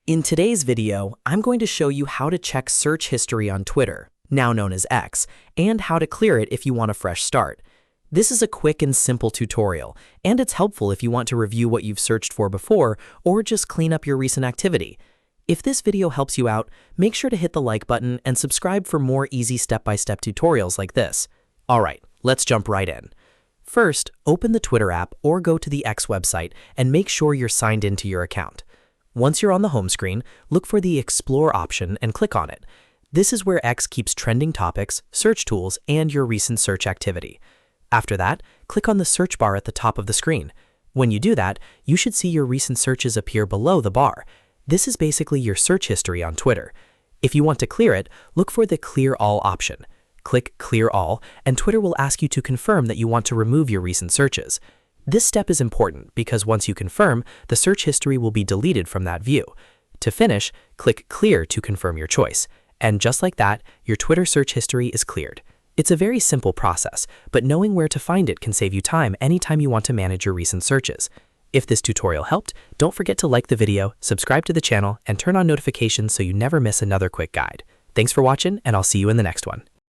In today's video, I'm going to show you how to check search history on Twitter, now known as X, and how to clear it if you want a fresh start. This is a quick and simple tutorial, and it's helpful if you want to review what you've searched for before or just clean up your recent activity. If this video helps you out, make sure to hit the like button and subscribe for more easy step-by-step tutorials like this. Alright, let's jump right in. First, open the Twitter app or go to the X website and make sure you're signed into your account. Once you're on the home screen, look for the Explore option and click on it. This is where X keeps trending topics, search tools, and your recent search activity. After that, click on the search bar at the top of the screen. When you do that, you should see your recent searches appear below the bar. This is basically your search history on Twitter. If you want to clear it, look for the Clear All option. Click Clear All, and Twitter will ask you to confirm that you want to remove your recent searches. This step is important because once you confirm, the search history will be deleted from that view. To finish, click Clear to confirm your choice. And just like that, your Twitter search history is cleared. It's a very simple process, but knowing where to find it can save you time anytime you want to manage your recent searches. If this tutorial helped, don't forget to like the video, subscribe to the channel, and turn on notifications so you never miss another quick guide. Thanks for watching, and I'll see you in the next one.